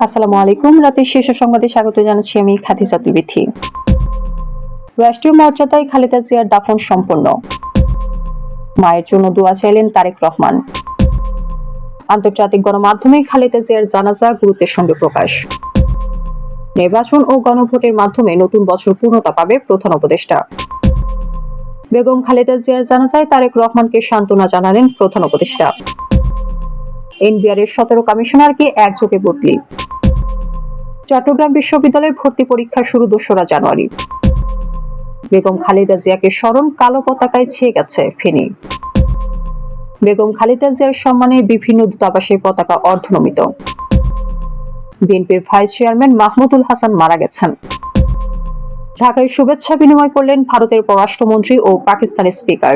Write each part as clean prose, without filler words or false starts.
আসসালামু আলাইকুম। রাতের শীর্ষ সংবাদে স্বাগত জানাচ্ছি আমি খাদিজাতুল বিথি। রাষ্ট্রীয় মর্যাদায় খালেদা জিয়ার দাফন সম্পন্ন। মায়ের জন্য দোয়া চাইলেন তারেক রহমান। আন্তর্জাতিক গণমাধ্যমে খালেদা জিয়ার জানাজা গুরুত্বের সঙ্গে প্রকাশ। নির্বাচন ও গণভোটের মাধ্যমে নতুন বছর পূর্ণতা পাবে প্রধান উপদেষ্টা। বেগম খালেদা জিয়ার জানাজায় তারেক রহমানকে সান্ত্বনা জানালেন প্রধান উপদেষ্টা। এনবিআর-এর 17 কমিশনারকে একযোগে বদলি। চট্টগ্রাম বিশ্ববিদ্যালয়ে ভর্তি পরীক্ষা শুরু 2রা জানুয়ারি। বেগম খালেদা জিয়াকে স্মরণ কালো পতাকায় ছেয়ে গেছে ফেনী। বেগম খালেদা জিয়ার সম্মানে বিভিন্ন দূতাবাসের পতাকা অর্ধনমিত। বিএনপির ভাইস চেয়ারম্যান মাহমুদুল হাসান মারা গেছেন। ঢাকায় শুভেচ্ছা বিনিময় করলেন ভারতের পররাষ্ট্রমন্ত্রী ও পাকিস্তানের স্পিকার।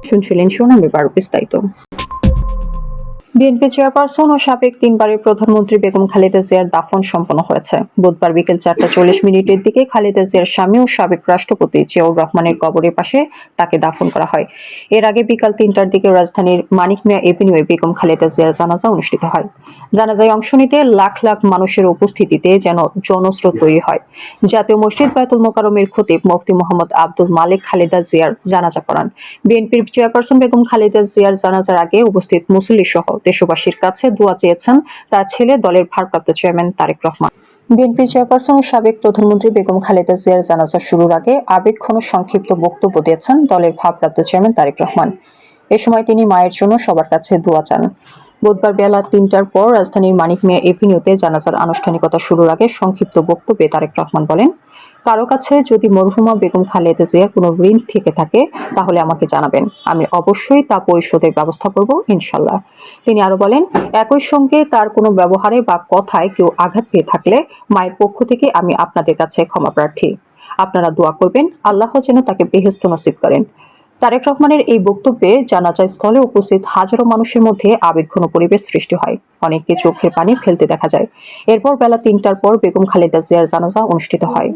শুনছিলেন শিরোনাম, এবার বিস্তারিত। বিএনপি চেয়ারপারসন ও সাবেক 3বারের প্রধানমন্ত্রী বেগম খালেদা জিয়ার দাফন সম্পন্ন হয়েছে। বুধবার বিকেল 4:40 দিকে খালেদা জিয়ার স্বামী ও সাবেক রাষ্ট্রপতি জিয়াউর রহমানের কবরের পাশে তাকে দাফন করা হয়। এর আগে বিকাল 3টার দিকে রাজধানীর মানিক মিয়া এভিনিউয়ে বেগম খালেদা জিয়ার জানাজা অনুষ্ঠিত হয়। জানাজায় অংশ নিতে লাখ লাখ মানুষের উপস্থিতিতে যেন জনস্রোত তৈরি হয়। জাতীয় মসজিদ বায়তুল মোকাররমের খতিব মুফতি মোহাম্মদ আব্দুল মালেক খালেদা জিয়ার জানাজা পড়ান। বিএনপির চেয়ারপারসন বেগম খালেদা জিয়ার জানাজার আগে উপস্থিত মুসল্লি সহ দেশবাসীর কাছে দোয়া চেয়েছেন তার ছেলে, দলের ভারপ্রাপ্ত chairman Tarique Rahman. BNP chairperson ও সাবেক প্রধানমন্ত্রী বেগম খালেদা জিয়ার জানাজা শুরুর আগে আবেগঘন সংক্ষিপ্ত বক্তব্য দিয়েছেন দলের ভারপ্রাপ্ত চেয়ারম্যান তারেক রহমান। এ সময় তিনি মায়ের জন্য সবার কাছে দোয়া চান। বুধবার বেলা 3টার পর রাজধানীর মানিক মিয়া এভিনিউতে জানাজার আনুষ্ঠানিকতা শুরুর আগে সংক্ষিপ্ত বক্তব্যে তারেক রহমান বলেন, কারো কাছে যদি মরহুমা বেগম খালেদা জিয়ার কোনো ঋণ থেকে থাকে তাহলে আমাকে জানাবেন, আমি অবশ্যই তা পরিশোধের ব্যবস্থা করব ইনশাল্লাহ। তিনি আরো বলেন, একই সঙ্গে তার কোনো ব্যবহারে বা কথায় কেউ আঘাত পেয়ে থাকলে মায়ের পক্ষ থেকে আমি আপনাদের কাছে ক্ষমা প্রার্থী। আপনারা দোয়া করবেন আল্লাহ যেন তাকে বেহেশত নসিব করেন। তারেক রহমানের এই বক্তব্যে জানাজা স্থলে উপস্থিত হাজারো মানুষের মধ্যে আবেগঘন পরিবেশ সৃষ্টি হয়। অনেককে চোখের পানি ফেলতে দেখা যায়। এরপর বেলা 3টার পর বেগম খালেদা জিয়ার জানাজা অনুষ্ঠিত হয়।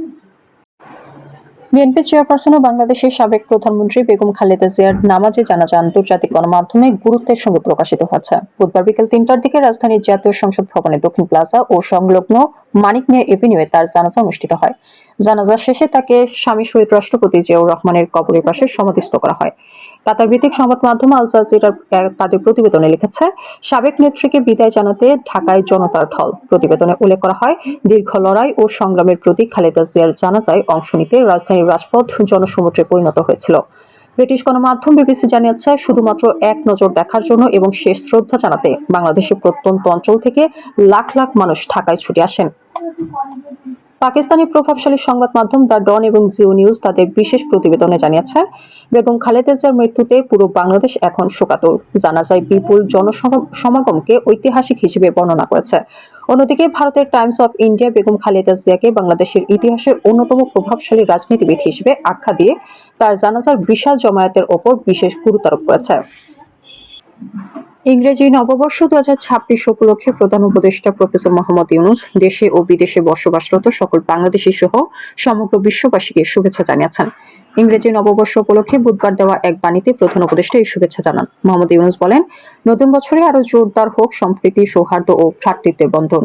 বিএনপি চেয়ারপারসন ও বাংলাদেশের সাবেক প্রধানমন্ত্রী বেগম খালেদা জিয়ার নামাজে জানাজা আন্তর্জাতিক গণমাধ্যমে গুরুত্বের সঙ্গে প্রকাশিত হয়েছে। বুধবার বিকেল 3টার দিকে রাজধানীর জাতীয় সংসদ ভবনের দক্ষিণ প্লাজা ও সংলগ্ন মানিক মিয়া এভিনিউয়ে তার জানাজা অনুষ্ঠিত হয়। জানাজা শেষে তাকে স্বামী শহীদ রাষ্ট্রপতি জিয়াউর রহমানের কবরের পাশে সমাধিস্থ করা হয়। কাতার ভিত্তিক সংবাদ মাধ্যম আল জাজিরার তাদের প্রতিবেদনে লিখেছে, সাবেক নেত্রীকে বিদায় জানাতে ঢাকায় জনতার ঢল। প্রতিবেদনে উল্লেখ করা হয়, দীর্ঘ লড়াই ও সংগ্রামের প্রতীক খালেদা জিয়ার জানাজায় অংশ নিতে রাজধানীর রাজপথ জনসমুদ্রে পরিণত হয়েছিল। ব্রিটিশ গণমাধ্যম বিবিসি জানিয়েছে, শুধুমাত্র এক নজর দেখার জন্য এবং শেষ শ্রদ্ধা জানাতে বাংলাদেশের প্রত্যন্ত অঞ্চল থেকে লাখ লাখ মানুষ ঢাকায় ছুটে আসেন। পাকিস্তানি প্রভাবশালী সংবাদ মাধ্যম দ্য ডন এবং জিও নিউজ তাদের বিশেষ প্রতিবেদনে জানিয়েছে, বেগম খালেদা জিয়ার মৃত্যুতে পুরো বাংলাদেশ এখন শোকাতুর। জানাজায় বিপুল জনসমাগমকে ঐতিহাসিক হিসেবে বর্ণনা করেছে। অন্যদিকে ভারতের Times of India Begum Khaleda জিয়াকে বাংলাদেশের ইতিহাসের অন্যতম প্রভাবশালী রাজনীতিবিদ হিসেবে আখ্যা দিয়ে তার জানাজার বিশাল জমায়েতের ওপর বিশেষ গুরুত্ব আরোপ করেছে। ইংরেজি নববর্ষ 2026 উপলক্ষে প্রধান উপদেষ্টা প্রফেসর মোহাম্মদ ইউনূস দেশে ও বিদেশে বসবাসরত সকল বাংলাদেশী সহ সমগ্র বিশ্ববাসীকে শুভেচ্ছা জানিয়েছেন। ইংরেজি নববর্ষ উপলক্ষে বুধবার দেওয়া এক বাণীতে প্রধান উপদেষ্টা এই শুভেচ্ছা জানান। মোহাম্মদ ইউনূস বলেন, নতুন বছরে আরো জোরদার হোক সম্প্রীতি, সৌহার্দ্য ও ভ্রাতৃত্বের বন্ধন।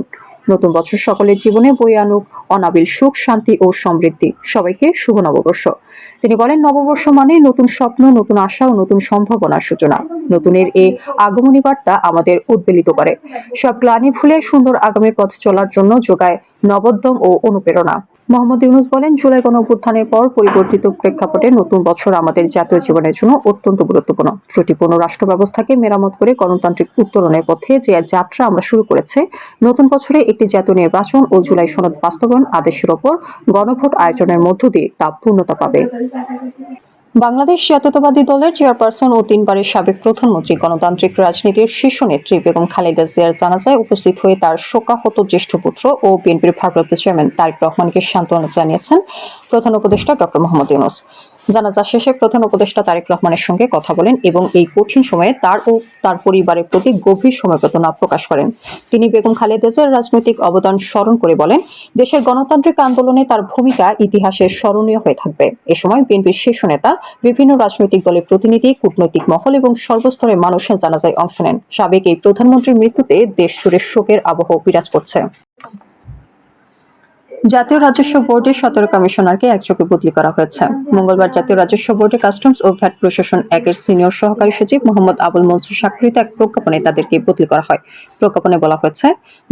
নতুন বছর সকলের জীবনে বয়ে আনুক অনাবিল সুখ, শান্তি ও সমৃদ্ধি। সবাইকে শুভ নববর্ষ। তিনি বলেন, নববর্ষ মানে নতুন স্বপ্ন, নতুন আশা ও নতুন সম্ভাবনার সূচনা। নতুনের এই আগমনী বার্তা আমাদের উদ্বেলিত করে, সব গ্লানি ভুলে সুন্দর আগামী পথ চলার জন্য যোগায় নবোদ্যম ও অনুপ্রেরণা। মোহাম্মদ ইউনূস বলেন, জুলাই গণঅভ্যুত্থানের পর পরিবর্তিত প্রেক্ষাপটে নতুন বছর আমাদের জাতীয় জীবনের জন্য অত্যন্ত গুরুত্বপূর্ণ। ত্রুটিপূর্ণ রাষ্ট্র ব্যবস্থাকে মেরামত করে গণতান্ত্রিক উত্তরণের পথে যে যাত্রা আমরা শুরু করেছে, নতুন বছরে একটি জাতীয় নির্বাচন ও জুলাই সনদ বাস্তবায়ন আদেশের ওপর গণভোট আয়োজনের মধ্য দিয়ে তা পূর্ণতা পাবে। বাংলাদেশ জাতীয়তাবাদী দলের চেয়ারপারসন ও 3বারের সাবেক প্রধানমন্ত্রী, গণতান্ত্রিক রাজনীতির শীর্ষ নেত্রী বেগম খালেদা জিয়ার জানাজায় উপস্থিত হয়ে তার শোকাহত জ্যেষ্ঠ পুত্র ও বিএনপির ভারপ্রাপ্ত চেয়ারম্যান তারেক রহমানকে সান্ত্বনা জানিয়েছেন প্রধান উপদেষ্টা ডক্টর মোহাম্মদ ইউনূস। জানাজা শেষে প্রধান উপদেষ্টা তারেক রহমানের সঙ্গে কথা বলেন এবং এই কঠিন সময়ে তার ও তার পরিবারের প্রতি গভীর সমবেদনা প্রকাশ করেন। তিনি বেগম খালেদা জিয়ার রাজনৈতিক অবদান স্মরণ করে বলেন, দেশের গণতান্ত্রিক আন্দোলনে তার ভূমিকা ইতিহাসের স্মরণীয় হয়ে থাকবে। এ সময় বিএনপির শীর্ষ নেতা বিভিন্ন রাজনৈতিক দলের প্রতিনিধি, কূটনৈতিক মহল এবং সর্বস্তরের মানুষ জানাজায় অংশ নেন। সাবেক এই প্রধানমন্ত্রীর মৃত্যুতে দেশ জুড়ে শোকের আবহ বিরাজ করছে। জাতীয় রাজস্ব বোর্ডের 17 কমিশনারকে একযোগে বদলি করা হয়েছে। মঙ্গলবার জাতীয় রাজস্ব বোর্ডে কাস্টমস ও ভ্যাট প্রশাসন 1-এর সিনিয়র সহকারী সচিব মোহাম্মদ আবুল মনসুর স্বাক্ষরিত এক প্রজ্ঞাপনে তাদেরকে বদলি করা হয়। প্রজ্ঞাপনে বলা হয়েছে,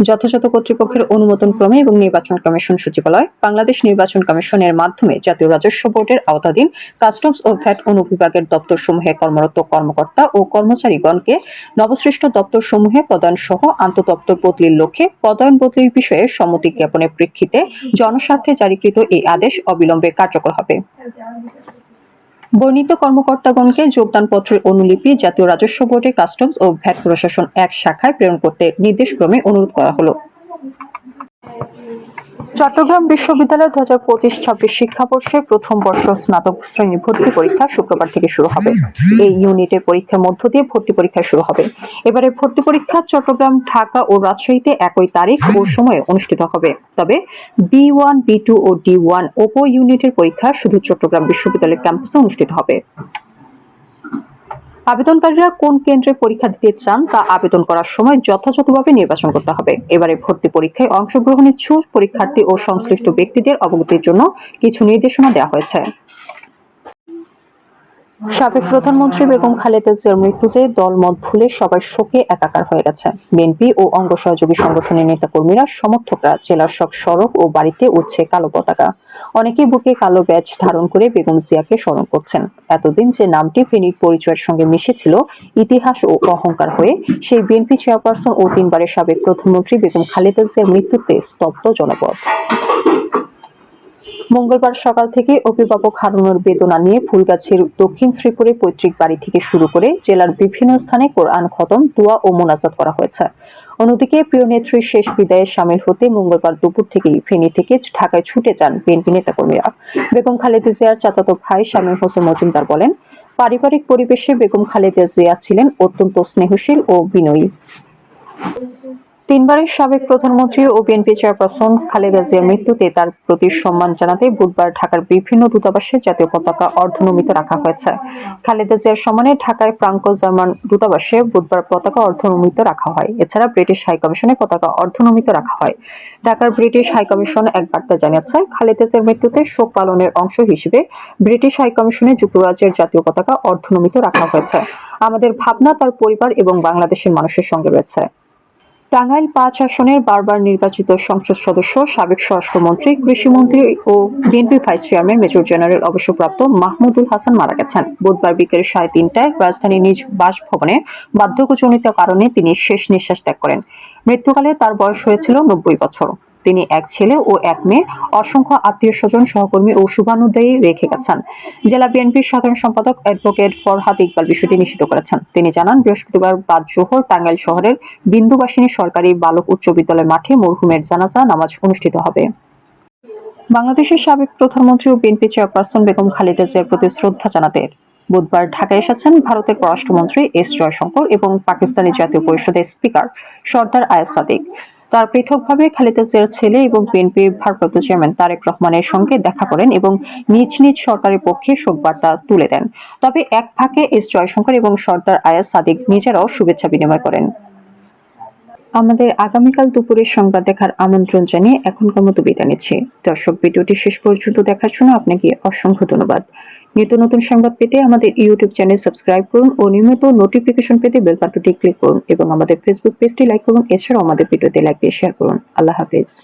যথাযথ কর্তৃপক্ষের অনুমোদন ক্রমে এবং নির্বাচন কমিশন সচিবালয়, বাংলাদেশ নির্বাচন কমিশনের মাধ্যমে জাতীয় রাজস্ব বোর্ডের আওতাধীন কাস্টমস ও ভ্যাট অনুবিভাগের দপ্তরসমূহে কর্মরত কর্মকর্তা ও কর্মচারীগণকে নবসৃষ্ট দপ্তরসমূহে পদায়ন সহ আন্তঃদপ্তর বদলির লক্ষ্যে পদায়ন বদলির বিষয়ে সম্মতি জ্ঞাপনের প্রেক্ষিতে জনস্বার্থে জারিকৃত এই আদেশ অবিলম্বে কার্যকর হবে। বর্ণিত কর্মকর্তাগণকে যোগদানপত্রের অনুলিপি জাতীয় রাজস্ব বোর্ডের কাস্টমস ও ভ্যাট প্রশাসন 1 শাখায় প্রেরণ করতে নির্দেশক্রমে অনুরোধ করা হলো। চট্টগ্রাম বিশ্ববিদ্যালয় 2025-26 শিক্ষাবর্ষের প্রথম বর্ষ স্নাতক শ্রেণীর ভর্তি পরীক্ষা শুক্রবার থেকে শুরু হবে। এই ইউনিটের পরীক্ষার মধ্য দিয়ে ভর্তি পরীক্ষা শুরু হবে। এবারে ভর্তি পরীক্ষা চট্টগ্রাম, ঢাকা ও রাজশাহীতে একই তারিখ ও সময়ে অনুষ্ঠিত হবে। তবে B1, B2 ও D1 উপ ইউনিটের পরীক্ষা শুধু চট্টগ্রাম বিশ্ববিদ্যালয়ের ক্যাম্পাসে অনুষ্ঠিত হবে। আবেদনকারীরা কোন কেন্দ্রে পরীক্ষা দিতে চান তা আবেদন করার সময় যথাযথভাবে নির্বাচন করতে হবে। এবারে ভর্তি পরীক্ষায় অংশগ্রহণ ইচ্ছুক পরীক্ষার্থী ও সংশ্লিষ্ট ব্যক্তিদের অবগতির জন্য কিছু নির্দেশনা দেওয়া হয়েছে। সাবেক প্রধানমন্ত্রী বেগম খালেদা জিয়ার মৃত্যুতে দলমত ভুলে সবাই শোকে একাকার হয়ে গেছে। বিএনপি ও অঙ্গ সহযোগী সংগঠনের নেতাকর্মীরা, সমর্থকরা জেলার সব সড়ক ও বাড়িতে উঠছে কালো পতাকা। অনেকেই বুকে কালো ব্যাজ ধারণ করে বেগম জিয়াকে স্মরণ করছেন। এতদিন যে নামটি ফেনীর পরিচয়ের সঙ্গে মিশেছিল ইতিহাস ও অহংকার হয়ে, সেই বিএনপি চেয়ারপারসন ও 3বারের সাবেক প্রধানমন্ত্রী বেগম খালেদা জিয়ার মৃত্যুতে স্তব্ধ জনপদ। মঙ্গলবার সকাল থেকে অভিভাবক হারানোর বেদনা নিয়ে ফুলগাছির দক্ষিণ শ্রীপুরে পৈতৃক বাড়ি থেকে শুরু করে জেলার বিভিন্ন স্থানে কোরআন খতম, দোয়া ও মোনাজাত করা হয়েছে। অন্যদিকে প্রিয় নেত্রীর শেষ বিদায়ে শামিল হতে মঙ্গলবার দুপুর থেকেই ফেনী থেকে ঢাকায় ছুটে যান বিএনপি নেতাকর্মীরা। বেগম খালেদা জিয়ার চাচাতো ভাই শামীম হোসেন মজুমদার বলেন, পারিবারিক পরিবেশে বেগম খালেদা জিয়া ছিলেন অত্যন্ত স্নেহশীল ও বিনয়ী। 3বারের সাবেক প্রধানমন্ত্রী ও বিএনপি চেয়ারপারসন খালেদা জিয়ার মৃত্যুতে তার প্রতি সম্মান জানাতে বুধবার ঢাকার বিভিন্ন দূতাবাসে জাতীয় পতাকা অর্ধনমিত রাখা হয়েছে। খালেদা জিয়ার সম্মানে ঢাকায় ফ্রাঙ্কো জার্মান দূতাবাসে বুধবার পতাকা অর্ধনমিত রাখা হয়। এছাড়া ব্রিটিশ হাইকমিশনে পতাকা অর্ধনমিত রাখা হয়। ঢাকার ব্রিটিশ হাইকমিশন এক বার্তা জানিয়েছে, খালেদা জিয়ার মৃত্যুতে শোক পালনের অংশ হিসেবে ব্রিটিশ হাইকমিশনে যুক্তরাজ্যের জাতীয় পতাকা অর্ধনমিত রাখা হয়েছে। আমাদের ভাবনা তার পরিবার এবং বাংলাদেশের মানুষের সঙ্গে রয়েছে। টাঙ্গাইল 5 আসনের বারবার নির্বাচিত সংসদ সদস্য, সাবেক স্বরাষ্ট্রমন্ত্রী, কৃষিমন্ত্রী ও BNP vice chairman major general অবসরপ্রাপ্ত মাহমুদুল হাসান মারা গেছেন। বুধবার বিকেল 3:30টায় রাজধানীর নিজ বাসভবনে বার্ধক্যজনিত কারণে তিনি শেষ নিঃশ্বাস ত্যাগ করেন। মৃত্যুকালে তার বয়স হয়েছিল 90 বছর। তিনি এক ছেলে ও এক মেয়ে, অসংখ্য আত্মীয়-স্বজন, সহকর্মী ও শুভানুধ্যায়ী রেখে গেছেন। জেলা বিএনপির সাধারণ সম্পাদক অ্যাডভোকেট ফরহাদ ইকবাল বিষয়টি নিশ্চিত করেছেন। তিনি জানান, বৃহস্পতিবার বাদ জোহর টাঙ্গাইল শহরের বিন্দুবাসিনী সরকারি বালক উচ্চ বিদ্যালয় মাঠে মরহুমের জানাজা নামাজ অনুষ্ঠিত হবে। বাংলাদেশের সাবেক প্রধানমন্ত্রী ও বিএনপি চেয়ারপারসন বেগম খালেদা জিয়ার প্রতি শ্রদ্ধা জানাতে বুধবার ঢাকায় এসেছেন ভারতের পররাষ্ট্রমন্ত্রী এস জয়শঙ্কর এবং পাকিস্তানি জাতীয় পরিষদের স্পিকার সরদার আয়াজ সাদিক। তার পৃথকভাবে খালেদা জিয়ার ছেলে এবং বিএনপির ভারপ্রাপ্ত চেয়ারম্যান তারেক রহমানের সঙ্গে দেখা করেন এবং নিজ নিজ সরকারের পক্ষে শোকবার্তা তুলে দেন। তবে এক ফাঁকে এস জয়শঙ্কর এবং সরদার আয়াজ সাদিক নিজেরাও শুভেচ্ছা বিনিময় করেন। আমাদের আগামীকাল দুপুরের সংবাদ দেখার আমন্ত্রণ জানিয়ে এখনকার মতো বিদায় নিচ্ছি। দর্শক, ভিডিওটি শেষ পর্যন্ত দেখার জন্য আপনাকে অসংখ্য ধন্যবাদ। নিত্য নতুন সংবাদ পেতে আমাদের ইউটিউব চ্যানেল সাবস্ক্রাইব করুন ও নিয়মিত নোটিফিকেশন পেতে বেল বাটনটি ক্লিক করুন এবং আমাদের ফেসবুক পেজটি লাইক করুন। এছাড়াও আমাদের ভিডিওতে লাইক দিয়ে শেয়ার করুন। আল্লাহ হাফেজ।